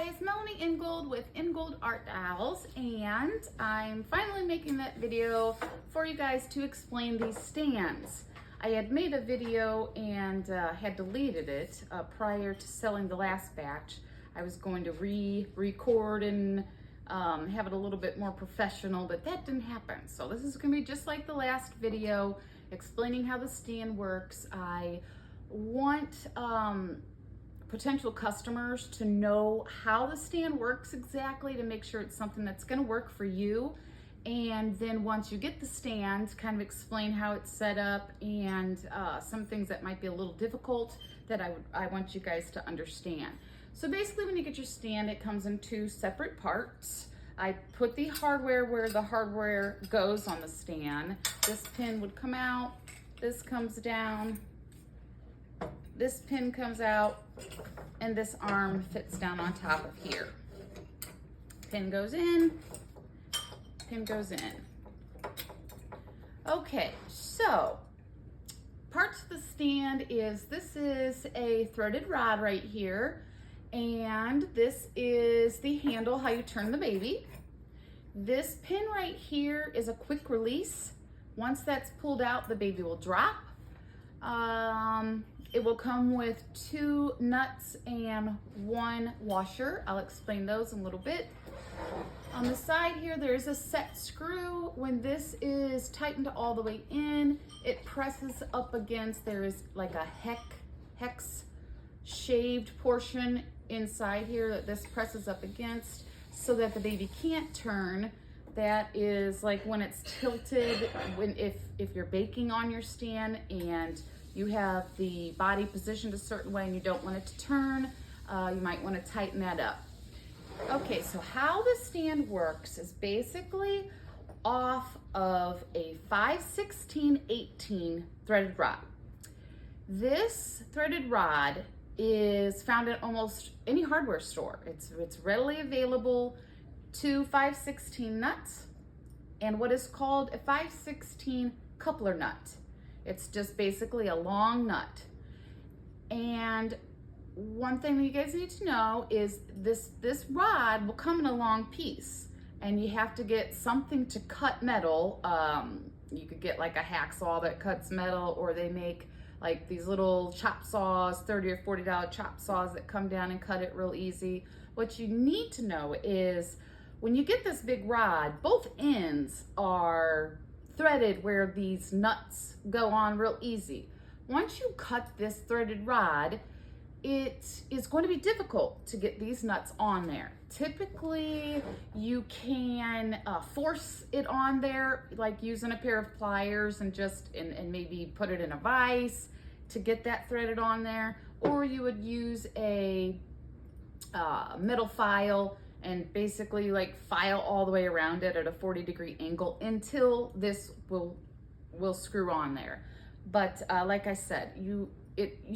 guys, Melanie Ingold with Ingold Art Owls, and I'm finally making that video for you guys to explain these stands. I had made a video and had deleted it prior to selling the last batch. I was going to re-record and have it a little bit more professional, but that didn't happen. So this is going to be just like the last video, explaining how the stand works. I want potential customers to know how the stand works exactly, to make sure it's something that's going to work for you. And then once you get the stand, kind of explain how it's set up and some things that might be a little difficult that I want you guys to understand. So basically, when you get your stand, it comes in two separate parts. I put the hardware where the hardware goes on the stand. This pin would come out, this comes down, this pin comes out, and this arm fits down on top of here. Pin goes in, pin goes in. Okay, so parts of the stand is, this is a threaded rod right here, and this is the handle, how you turn the baby. This pin right here is a quick release. Once that's pulled out, the baby will drop. It will come with 2 nuts and 1 washer. I'll explain those in a little bit. On the side here, there's a set screw. When this is tightened all the way in, it presses up against, there is like a hex shaved portion inside here that this presses up against so that the baby can't turn. That is like when it's tilted, if you're baking on your stand and you have the body positioned a certain way and you don't want it to turn, you might want to tighten that up. Okay, so how the stand works is basically off of a 5/16/18 threaded rod. This threaded rod is found at almost any hardware store. It's readily available. 2 5/16 nuts and what is called a 5/16 coupler nut. It's just basically a long nut. And one thing that you guys need to know is this rod will come in a long piece, and you have to get something to cut metal. You could get like a hacksaw that cuts metal, or they make like these little chop saws, $30 or $40 chop saws that come down and cut it real easy. What you need to know is when you get this big rod, both ends are threaded where these nuts go on real easy. Once you cut this threaded rod, it is going to be difficult to get these nuts on there. Typically, you can force it on there, like using a pair of pliers and and maybe put it in a vise to get that threaded on there. Or you would use a metal file and basically like file all the way around it at a 40-degree angle until this will screw on there. But like I said, you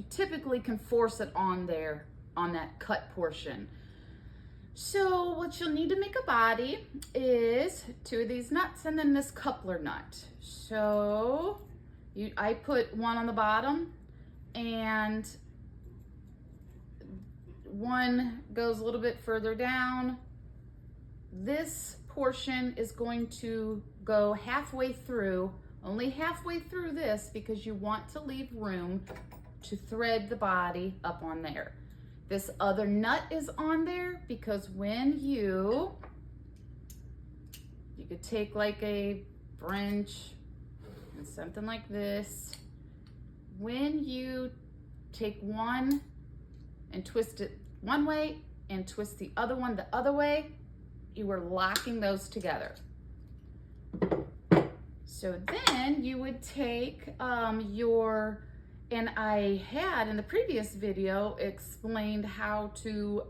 typically can force it on there on that cut portion. So what you'll need to make a body is 2 of these nuts and then this coupler nut. So I put 1 on the bottom, and 1 goes a little bit further down. This portion is going to go halfway through, only halfway through this, because you want to leave room to thread the body up on there. This other nut is on there because when you could take like a wrench and something like this. When you take one and twist it one way and twist the other one the other way, you are locking those together. So then you would take and I had in the previous video explained how to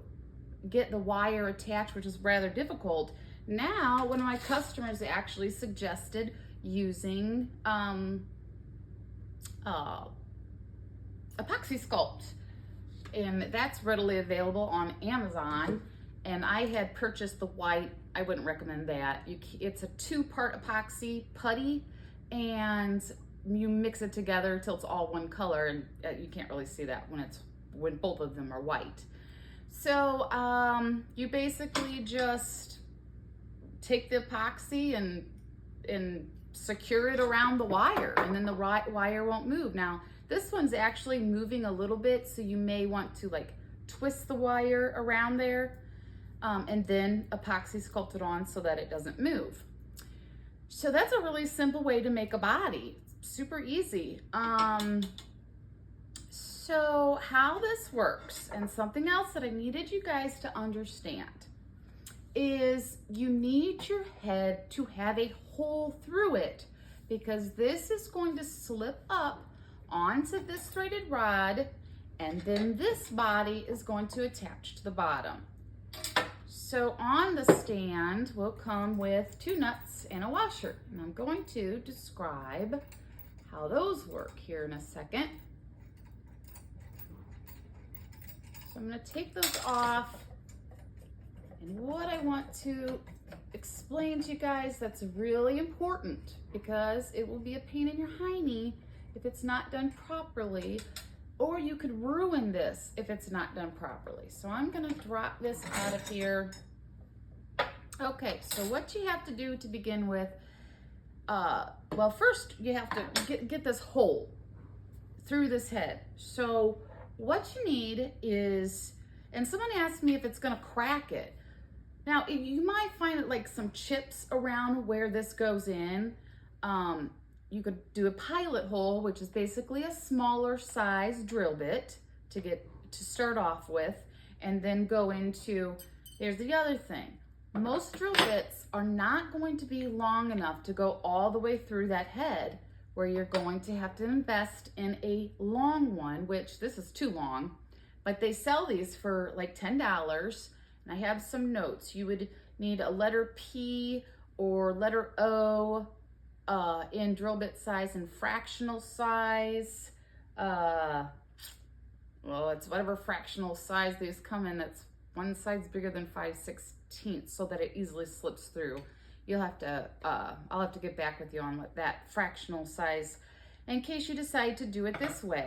get the wire attached, which is rather difficult. Now, one of my customers actually suggested using epoxy sculpt, and that's readily available on Amazon. And I had purchased the white. I wouldn't recommend that. It's a 2-part epoxy putty, and you mix it together till it's all one color, and you can't really see that when both of them are white. So you basically just take the epoxy and secure it around the wire, and then the wire won't move. Now, this one's actually moving a little bit, so you may want to like twist the wire around there and then epoxy sculpt it on so that it doesn't move. So that's a really simple way to make a body. Super easy. So how this works, and something else that I needed you guys to understand, is you need your head to have a hole through it, because this is going to slip up onto this threaded rod, and then this body is going to attach to the bottom. So on the stand will come with 2 nuts and a washer, and I'm going to describe how those work here in a second. So I'm going to take those off, and what I want to explain to you guys that's really important, because it will be a pain in your hiney if it's not done properly, or you could ruin this if it's not done properly. So I'm going to drop this out of here. Okay, so what you have to do to begin with, well, first you have to get this hole through this head. So what you need is, and someone asked me if it's going to crack it. Now, you might find like some chips around where this goes in. You could do a pilot hole, which is basically a smaller size drill bit to start off with, and then go into, here's the other thing. Most drill bits are not going to be long enough to go all the way through that head, where you're going to have to invest in a long one, which this is too long, but they sell these for like $10. And I have some notes. You would need a letter P or letter O in drill bit size and fractional size. Well, it's whatever fractional size these come in. That's one side's bigger than 5/16, so that it easily slips through. You'll have to, I'll have to get back with you on what that fractional size, in case you decide to do it this way.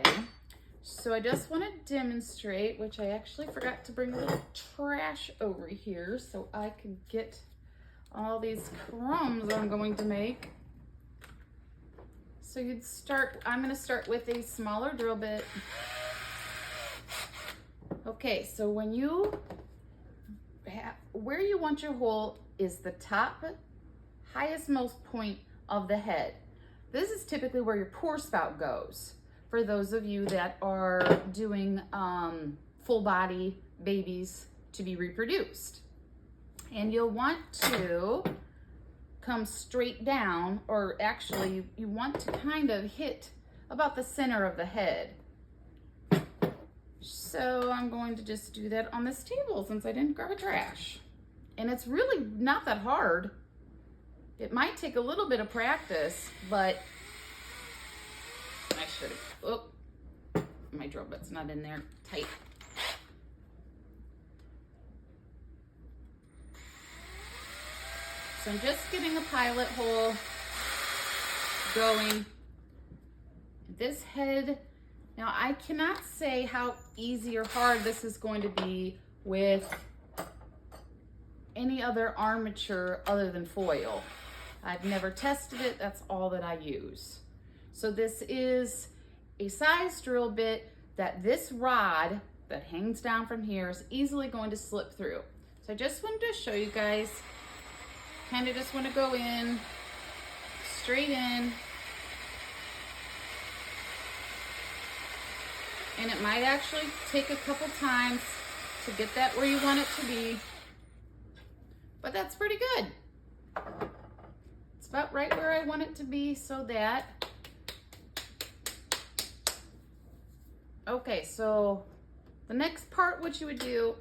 So I just want to demonstrate, which I actually forgot to bring a little trash over here so I can get all these crumbs I'm going to make. So you'd start, I'm going to start with a smaller drill bit. Okay, so when you have, where you want your hole is the top, highest most point of the head. This is typically where your pour spout goes, for those of you that are doing full body babies to be reproduced. And you'll want to come straight down, or actually you want to kind of hit about the center of the head. So I'm going to just do that on this table since I didn't grab a trash. And it's really not that hard. It might take a little bit of practice, but I should have, oh, my drill bit's not in there tight. So I'm just getting a pilot hole going. This head, now I cannot say how easy or hard this is going to be with any other armature other than foil. I've never tested it, that's all that I use. So this is a size drill bit that this rod that hangs down from here is easily going to slip through. So I just wanted to show you guys, kind of just want to go in, straight in, and it might actually take a couple times to get that where you want it to be, but that's pretty good. It's about right where I want it to be, so that, okay, so the next part, what you would do,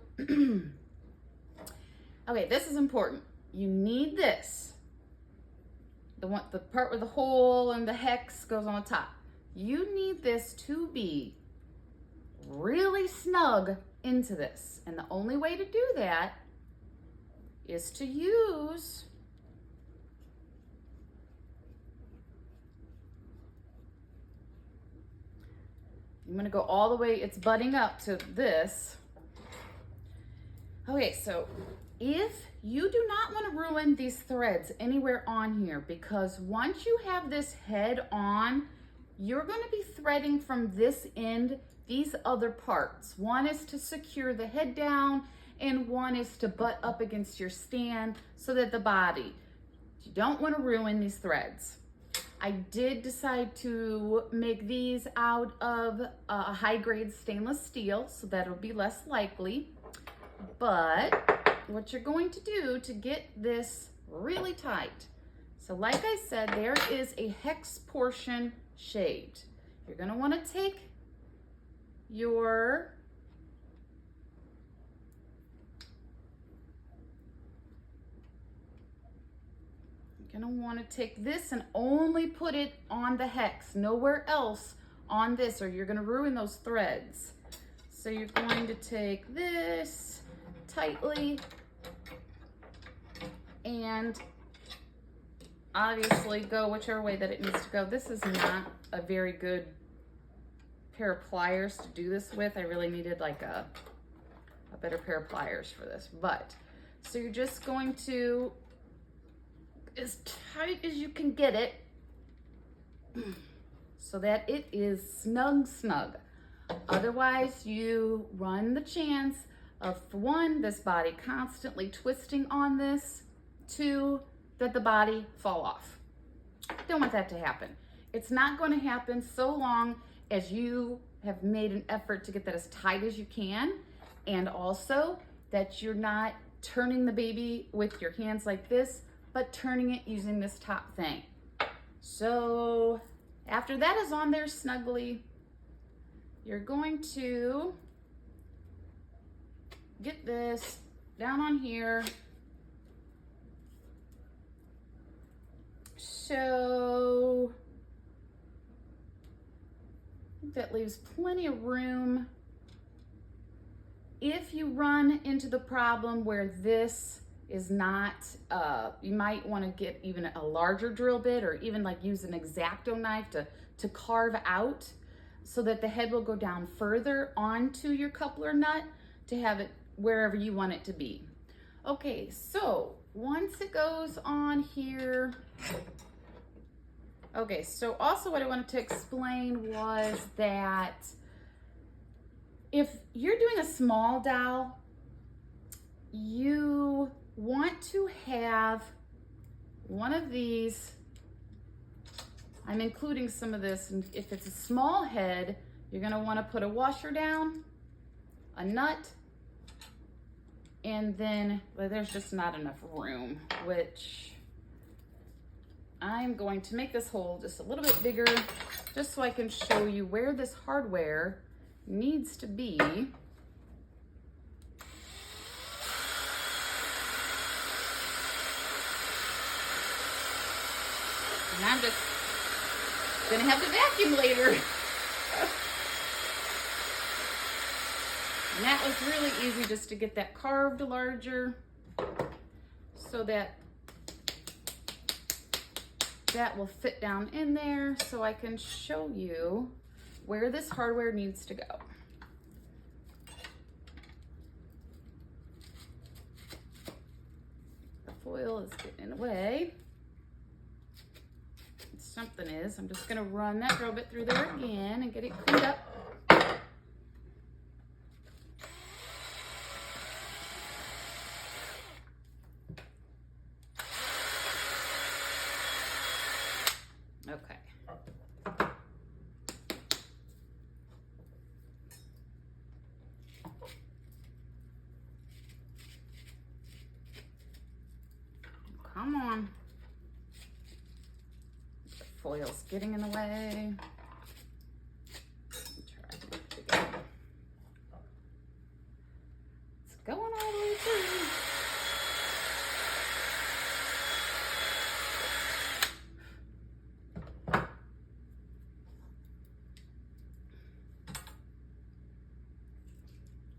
okay, this is important. You need this, the part where the hole and the hex goes on the top. You need this to be really snug into this. And the only way to do that is to use I'm going to go all the way, it's butting up to this. Okay, so if you do not want to ruin these threads anywhere on here, because once you have this head on, you're going to be threading from this end these other parts. One is to secure the head down, and one is to butt up against your stand so that the body, you don't want to ruin these threads. I did decide to make these out of a high-grade stainless steel, so that'll be less likely. But what you're going to do to get this really tight, so like I said, there is a hex portion shaved. You're going to want to take your this and only put it on the hex, nowhere else on this, or you're going to ruin those threads. So you're going to take this tightly and obviously go whichever way that it needs to go. This is not a very good pair of pliers to do this with. I really needed like a better pair of pliers for this. But so you're just going to, as tight as you can get it so that it is snug. Otherwise you run the chance of, one, this body constantly twisting on this, two, that the body fall off. Don't want that to happen. It's not going to happen so long as you have made an effort to get that as tight as you can, and also that you're not turning the baby with your hands like this, but turning it using this top thing. So after that is on there snugly, you're going to get this down on here. So that leaves plenty of room. If you run into the problem where this is not, you might want to get even a larger drill bit, or even like use an X-Acto knife to carve out so that the head will go down further onto your coupler nut to have it wherever you want it to be. Okay, so once it goes on here, okay, so also what I wanted to explain was that if you're doing a small dowel, you want to have one of these. I'm including some of this, and if it's a small head, you're going to want to put a washer down, a nut, and then, well, there's just not enough room, which I'm going to make this hole just a little bit bigger, just so I can show you where this hardware needs to be. And I'm just gonna have to vacuum later. And that was really easy, just to get that carved larger so that that will fit down in there, so I can show you where this hardware needs to go. The foil is getting in the way. Something is. I'm just going to run that drill bit through there again and get it cleaned up. Okay. Come on. The foil's getting in the way. Try to get it together. It's going all the way through.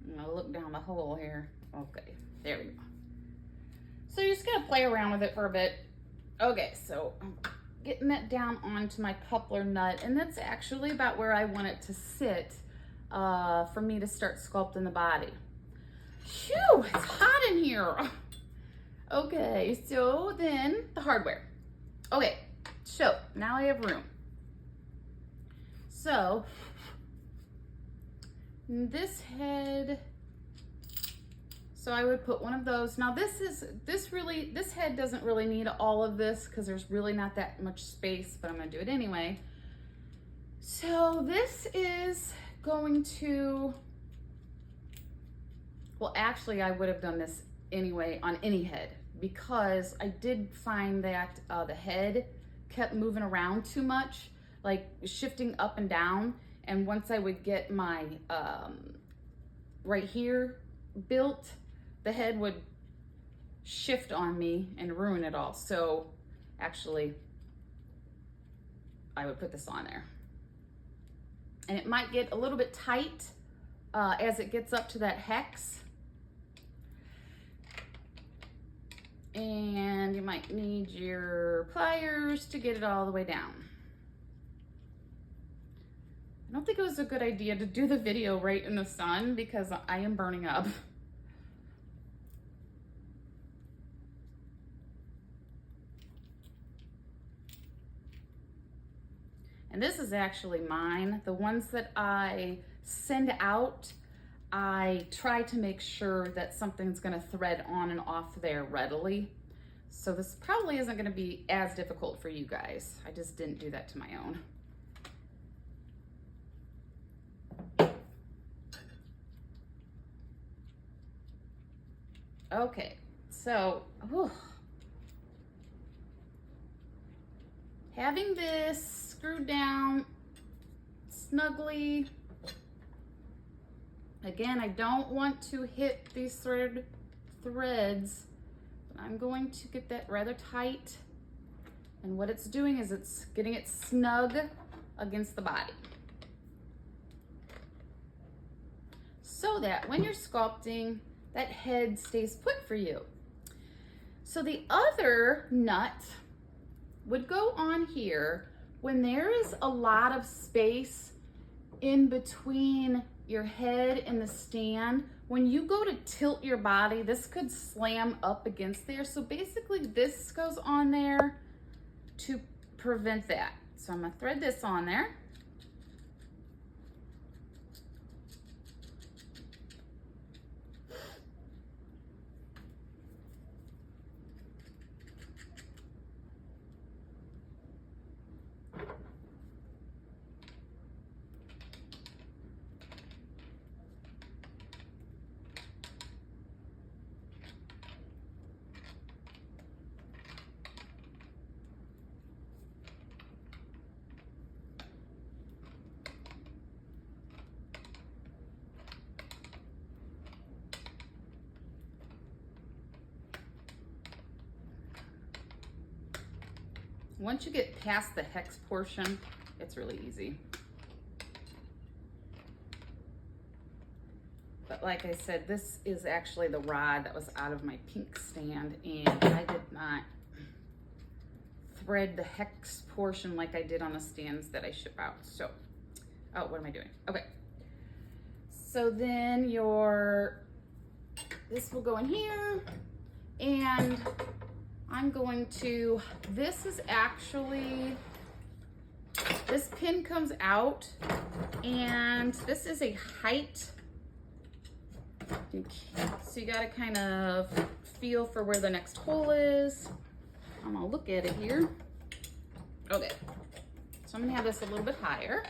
I'm gonna look down the hole here. Okay, there we go. So you're just gonna play around with it for a bit. Okay, so I'm getting that down onto my coupler nut, and that's actually about where I want it to sit for me to start sculpting the body. Phew, it's hot. here. Okay, so then the hardware. Okay, so now I have room. So this head, so I would put one of those. Now this head doesn't really need all of this because there's really not that much space, but I'm gonna do it anyway. So this is going to, well, actually I would have done this anyway on any head because I did find that the head kept moving around too much, like shifting up and down. And once I would get my right here built, the head would shift on me and ruin it all. So actually I would put this on there. And it might get a little bit tight as it gets up to that hex. And you might need your pliers to get it all the way down. I don't think it was a good idea to do the video right in the sun because I am burning up. And this is actually mine. The ones that I send out, I try to make sure that something's gonna thread on and off there readily. So this probably isn't gonna be as difficult for you guys. I just didn't do that to my own. Okay, so, having this screwed down snugly. Again, I don't want to hit these threads, but I'm going to get that rather tight. And what it's doing is it's getting it snug against the body. So that when you're sculpting, that head stays put for you. So the other nut would go on here when there is a lot of space in between your head and the stand. When you go to tilt your body, this could slam up against there. So basically this goes on there to prevent that. So I'm gonna thread this on there. Once you get past the hex portion, it's really easy. But like I said, this is actually the rod that was out of my pink stand, and I did not thread the hex portion like I did on the stands that I ship out. So, oh, what am I doing? Okay. So then this will go in here, and I'm going to, this pin comes out, and this is a height. So you gotta kind of feel for where the next hole is. I'm gonna look at it here. Okay, so I'm gonna have this a little bit higher.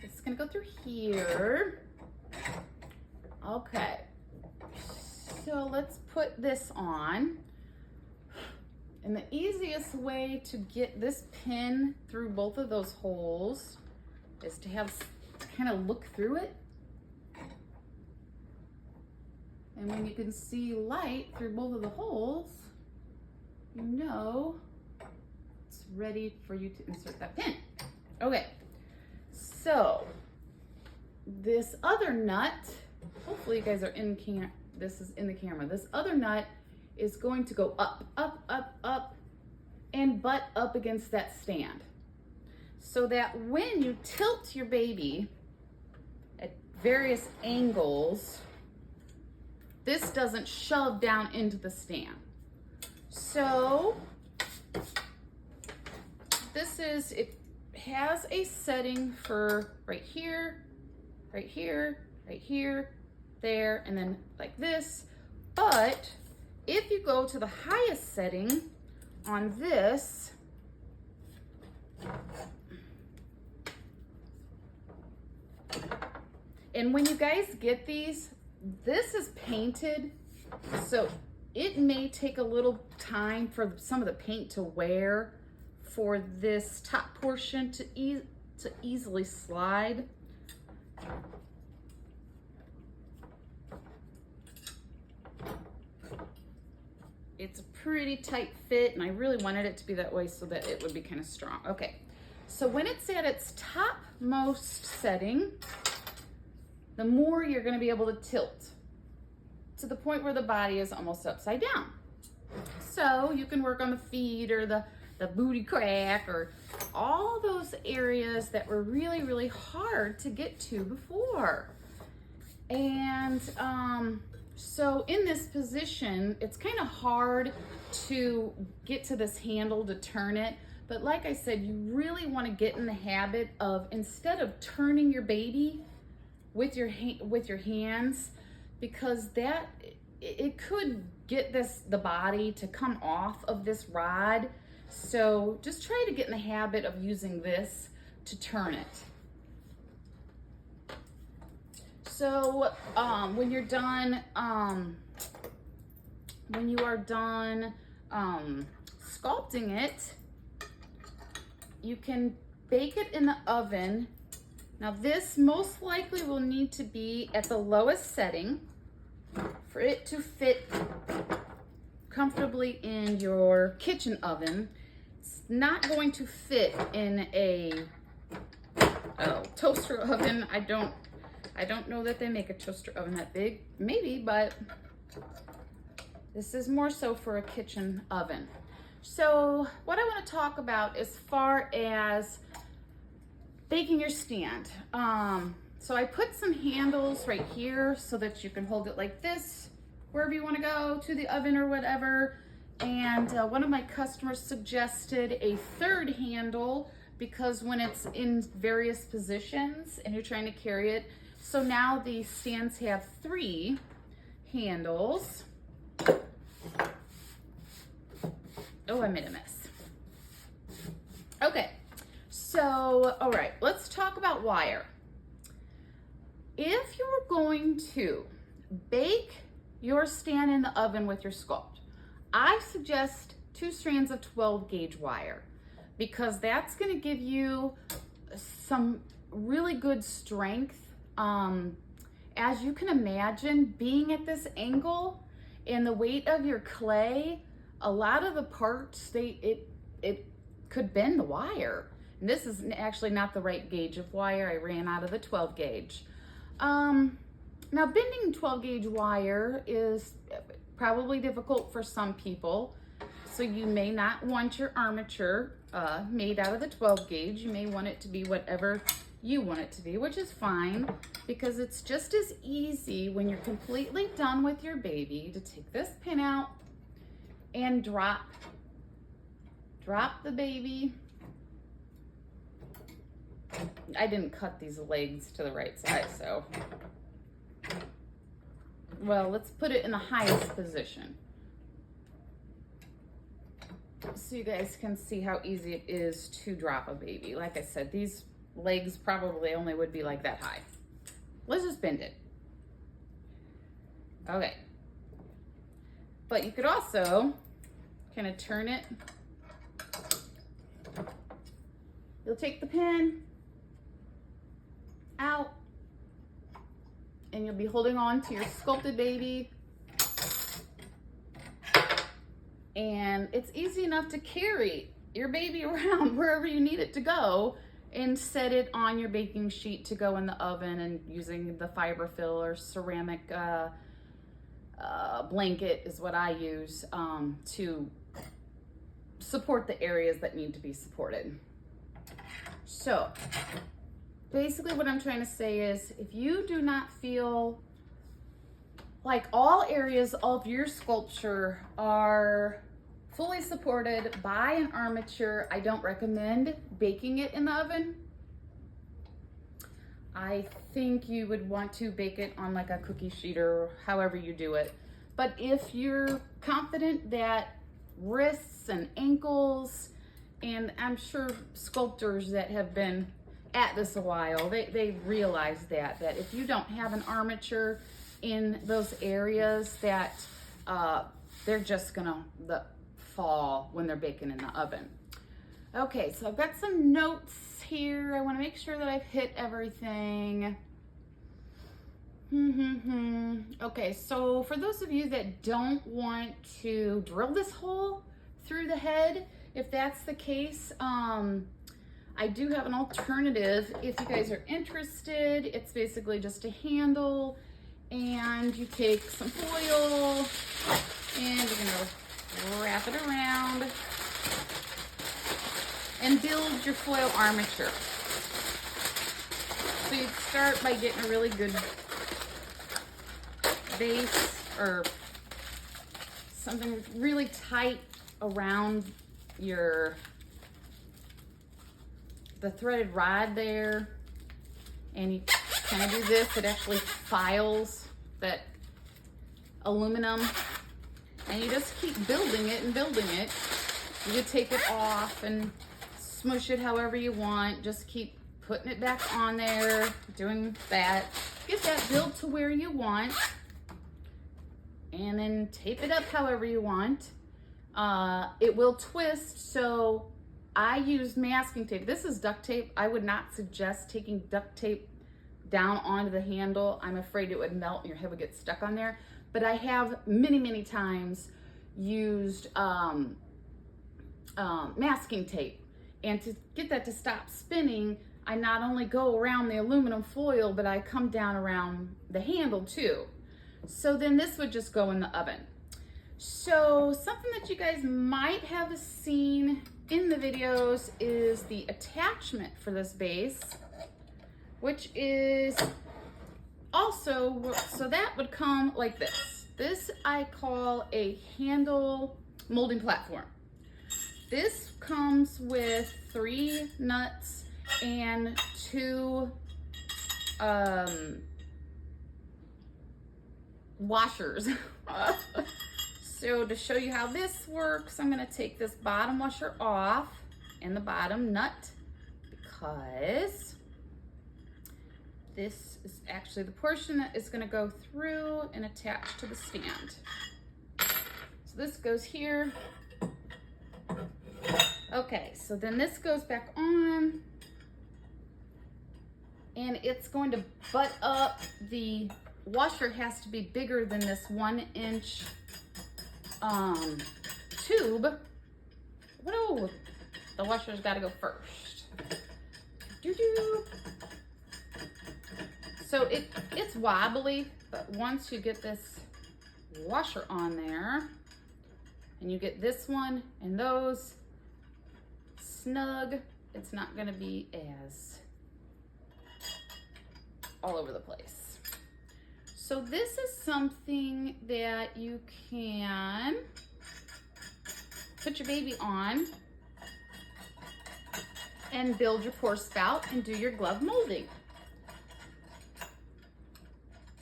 It's gonna go through here. Okay. So let's put this on. And the easiest way to get this pin through both of those holes is to kind of look through it. And when you can see light through both of the holes, you know it's ready for you to insert that pin. Okay, so this other nut, hopefully you guys are this is in the camera. This other nut is going to go up, up, up, up, and butt up against that stand. So that when you tilt your baby at various angles, this doesn't shove down into the stand. So it has a setting for right here, right here, right here, there, and then like this. But if you go to the highest setting on this, and when you guys get these, this is painted, so it may take a little time for some of the paint to wear for this top portion to easily slide. It's a pretty tight fit, and I really wanted it to be that way so that it would be kind of strong. Okay, so when it's at its topmost setting, the more you're going to be able to tilt to the point where the body is almost upside down. So you can work on the feet or the booty crack or all those areas that were really, really hard to get to before. And so in this position, it's kind of hard to get to this handle to turn it. But like I said, you really want to get in the habit of, instead of turning your baby with your hands, because that it could get the body to come off of this rod. So just try to get in the habit of using this to turn it. So when you're done, when you are done sculpting it, you can bake it in the oven. Now this most likely will need to be at the lowest setting for it to fit comfortably in your kitchen oven. It's not going to fit in a toaster oven. I don't know that they make a toaster oven that big. Maybe, but this is more so for a kitchen oven. So what I want to talk about as far as baking your stand. So I put some handles right here so that you can hold it like this, wherever you want to go, to the oven or whatever. And one of my customers suggested a third handle because when it's in various positions and you're trying to carry it. So now these stands have 3 handles. Oh, I made a mess. Okay, so, all right, let's talk about wire. If you were going to bake your stand in the oven with your sculpt, I suggest 2 strands of 12 gauge wire because that's going to give you some really good strength. As you can imagine, being at this angle and the weight of your clay, a lot of the parts, it could bend the wire. And this is actually not the right gauge of wire. I ran out of the 12 gauge. Now bending 12 gauge wire is probably difficult for some people. So you may not want your armature made out of the 12 gauge. You may want it to be whatever you want it to be, which is fine, because it's just as easy when you're completely done with your baby to take this pin out and drop the baby. I didn't cut these legs to the right size, so, well, let's put it in the highest position so you guys can see how easy it is to drop a baby. Like I said, these legs probably only would be like that high. Let's just bend it. Okay. But you could also kind of turn it. You'll take the pin out and you'll be holding on to your sculpted baby. And it's easy enough to carry your baby around wherever you need it to go and set it on your baking sheet to go in the oven, and using the fiberfill or ceramic blanket is what I use to support the areas that need to be supported. So basically what I'm trying to say is, if you do not feel like all areas of your sculpture are fully supported by an armature, I don't recommend baking it in the oven. I think you would want to bake it on like a cookie sheet or however you do it. But if you're confident that wrists and ankles, and I'm sure sculptors that have been at this a while, they realize that if you don't have an armature in those areas, that they're just gonna fall when they're baking in the oven. Okay, so I've got some notes here. I want to make sure that I've hit everything. Okay, so for those of you that don't want to drill this hole through the head, if that's the case, I do have an alternative if you guys are interested. It's basically just a handle, and you take some foil and you're gonna wrap it around and build your foil armature. So you'd start by getting a really good base or something really tight around the threaded rod there, and you kind of do this. It actually files that aluminum, and you just keep building it and building it. You could take it off and smush it however you want. Just keep putting it back on there, doing that. Get that built to where you want, and then tape it up however you want. It will twist, so I use masking tape. This is duct tape. I would not suggest taking duct tape down onto the handle. I'm afraid it would melt and your head would get stuck on there. But I have many times used masking tape. And to get that to stop spinning, I not only go around the aluminum foil, but I come down around the handle too. So then this would just go in the oven. So something that you guys might have seen in the videos is the attachment for this base, which is also, so that would come like this. This I call a handle molding platform. This comes with 3 nuts and 2 washers. So to show you how this works, I'm gonna take this bottom washer off and the bottom nut, because this is actually the portion that is gonna go through and attach to the stand. So this goes here. Okay, so then this goes back on, and it's going to butt up. The washer has to be bigger than this 1-inch tube. Whoa, the washer's got to go first. So it's wobbly, but once you get this washer on there, and you get this one and those snug, it's not going to be as all over the place. So this is something that you can put your baby on and build your pour spout and do your glove molding.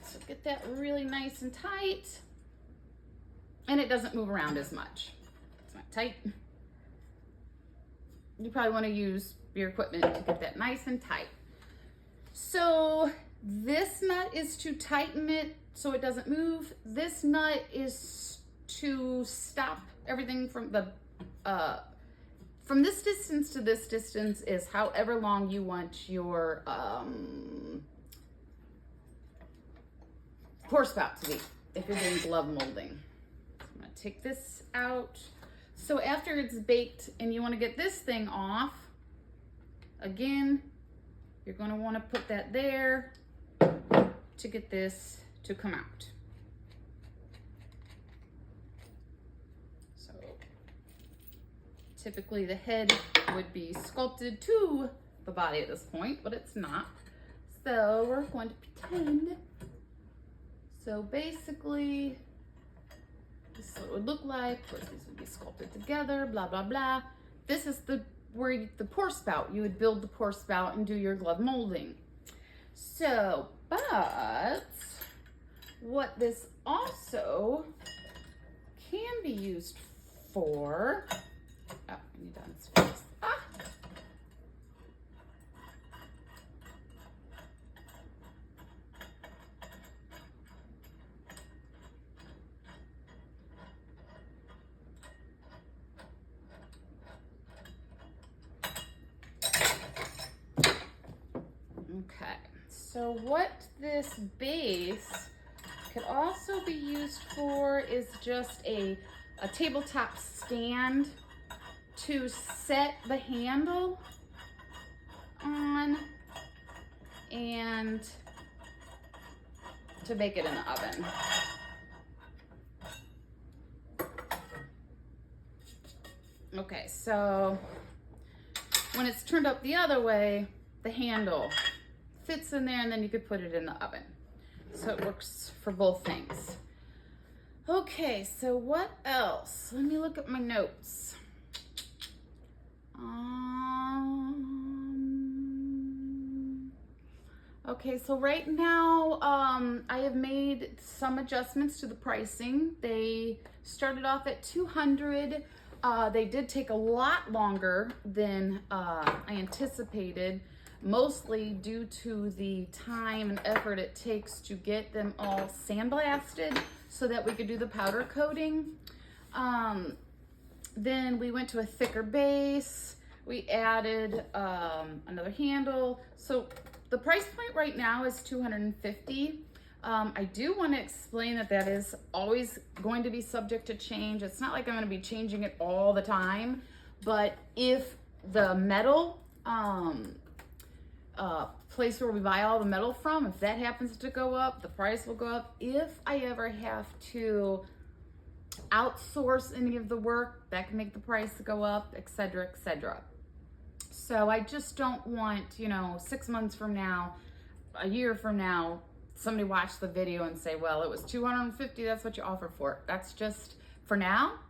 So get that really nice and tight, and it doesn't move around as much. It's not tight. You probably want to use your equipment to get that nice and tight. So this nut is to tighten it so it doesn't move. This nut is to stop everything from this distance to this distance is however long you want your pour spout to be if you're doing glove molding. I'm gonna take this out. So after it's baked and you want to get this thing off, again, you're going to want to put that there to get this to come out. So typically the head would be sculpted to the body at this point, but it's not. So we're going to pretend. So basically, this is what it would look like. Of course, these would be sculpted together, blah, blah, blah. This is the pour spout. You would build the pour spout and do your glove molding. So, but what this also can be used for, oh, I need to unscrew this. Ah! Okay, so what this base could also be used for is just a tabletop stand to set the handle on and to bake it in the oven. Okay, so when it's turned up the other way, the handle fits in there and then you could put it in the oven. So it works for both things. Okay, so what else? Let me look at my notes. Okay, so right now I have made some adjustments to the pricing. They started off at $200. They did take a lot longer than I anticipated, mostly due to the time and effort it takes to get them all sandblasted so that we could do the powder coating. Then we went to a thicker base. We added another handle. So the price point right now is $250. I do want to explain that that is always going to be subject to change. It's not like I'm going to be changing it all the time, but if the metal place where we buy all the metal from, if that happens to go up, the price will go up. If I ever have to outsource any of the work, that can make the price go up, etc., etc. So I just don't want, 6 months from now, a year from now, somebody watch the video and say, well, it was $250, that's what you offered for it. That's just for now.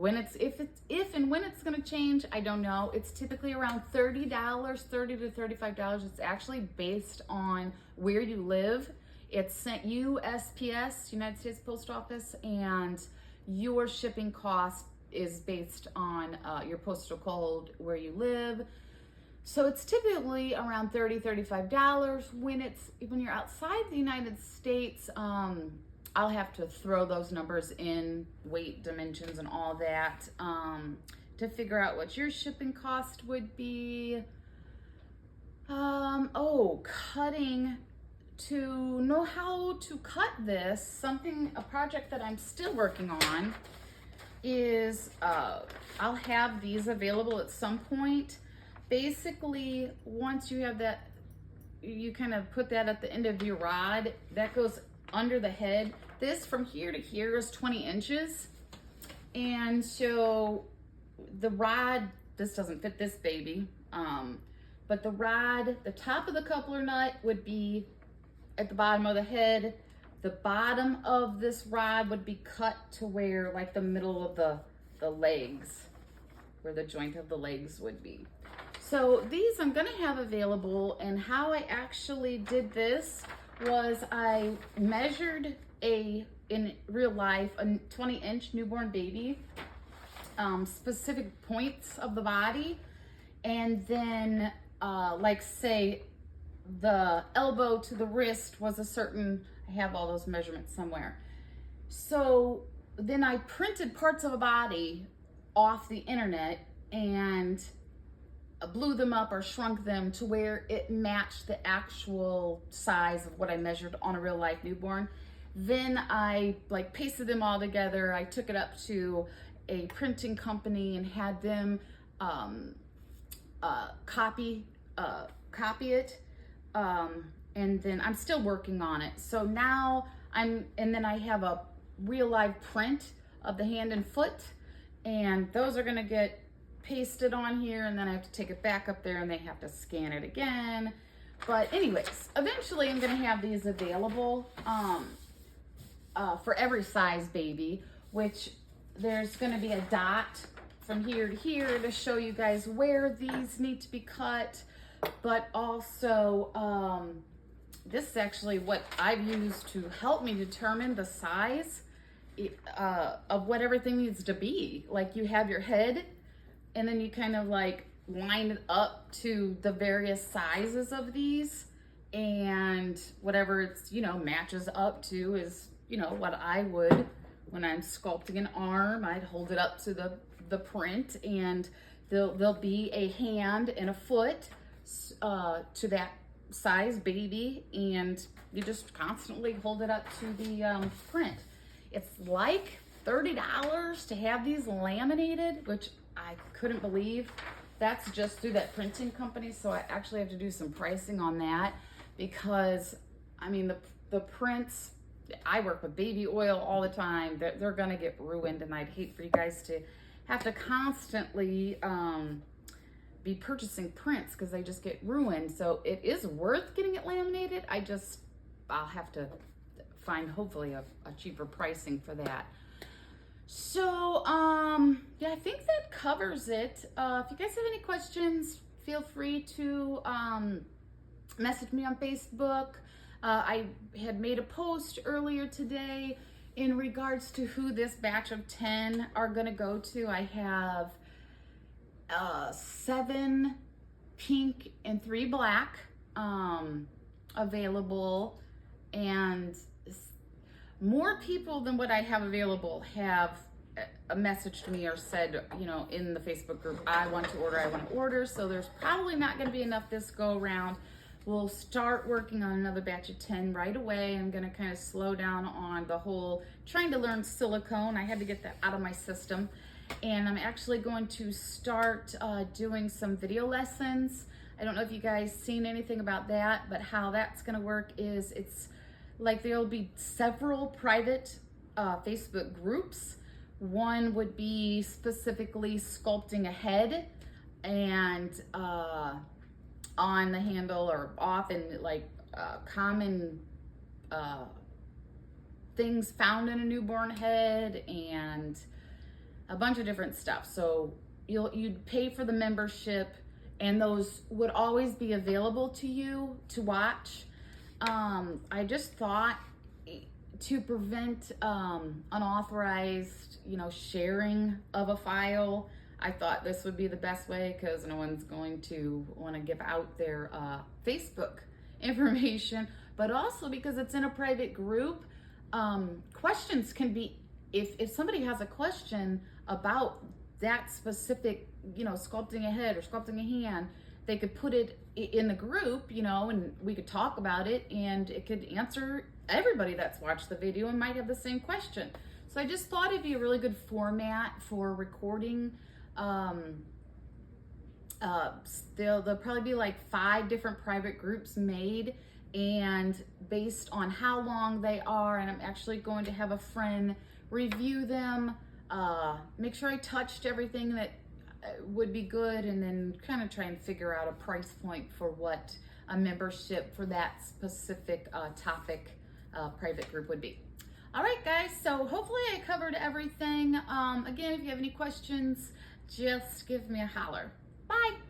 If and when it's gonna change, I don't know. It's typically around $30, $30 to $35. It's actually based on where you live. It's sent USPS, United States Post Office, and your shipping cost is based on your postal code where you live. So it's typically around $30, $35. When you're outside the United States, I'll have to throw those numbers in, weight, dimensions, and all that to figure out what your shipping cost would be. Cutting. To know how to cut this, a project that I'm still working on is, I'll have these available at some point. Basically, once you have that, you kind of put that at the end of your rod, that goes under the head. This from here to here is 20 inches. And so the rod, this doesn't fit this baby, but the rod, the top of the coupler nut would be at the bottom of the head. The bottom of this rod would be cut to where, like, the middle of the legs, where the joint of the legs would be. So these I'm gonna have available, and how I actually did this was I measured in real life, a 20-inch newborn baby, specific points of the body, and then like say the elbow to the wrist was a certain, I have all those measurements somewhere. So then I printed parts of a body off the internet and blew them up or shrunk them to where it matched the actual size of what I measured on a real life newborn. Then I pasted them all together. I took it up to a printing company and had them copy it. And then I'm still working on it. So now and then I have a real live print of the hand and foot, and those are gonna get pasted on here, and then I have to take it back up there and they have to scan it again. But anyways, eventually I'm gonna have these available. for every size baby, which there's going to be a dot from here to here to show you guys where these need to be cut. But also, this is actually what I've used to help me determine the size of what everything needs to be. Like, you have your head, and then you kind of like line it up to the various sizes of these, and whatever it's, you know, matches up to is, you know, what I would, when I'm sculpting an arm, I'd hold it up to the print, and there'll be a hand and a foot to that size baby, and you just constantly hold it up to the print. It's like $30 to have these laminated, which I couldn't believe. That's just through that printing company, so I actually have to do some pricing on that, because I mean the prints, I work with baby oil all the time. They're gonna get ruined, and I'd hate for you guys to have to constantly be purchasing prints because they just get ruined. So it is worth getting it laminated. I'll have to find hopefully a cheaper pricing for that. So yeah, I think that covers it. If you guys have any questions, feel free to message me on Facebook. I had made a post earlier today in regards to who this batch of 10 are gonna go to. I have 7 pink and 3 black available, and more people than what I have available have messaged me or said, you know, in the Facebook group, I want to order. So there's probably not going to be enough this go around. We'll start working on another batch of 10 right away. I'm going to kind of slow down on the whole trying to learn silicone. I had to get that out of my system. And I'm actually going to start doing some video lessons. I don't know if you guys seen anything about that, but how that's going to work is it's like there'll be several private Facebook groups. One would be specifically sculpting a head, and on the handle or off, and like common things found in a newborn head, and a bunch of different stuff. So you'd pay for the membership, and those would always be available to you to watch. I just thought, to prevent unauthorized, you know, sharing of a file, I thought this would be the best way, because no one's going to want to give out their Facebook information, but also because it's in a private group. Questions can be, if somebody has a question about that specific, you know, sculpting a head or sculpting a hand, they could put it in the group, you know, and we could talk about it, and it could answer everybody that's watched the video and might have the same question. So I just thought it'd be a really good format for recording. There'll probably be like 5 different private groups made, and based on how long they are, and I'm actually going to have a friend review them, make sure I touched everything that would be good, and then kind of try and figure out a price point for what a membership for that specific topic private group would be. All right, guys, so hopefully I covered everything. Again, if you have any questions, just give me a holler. Bye.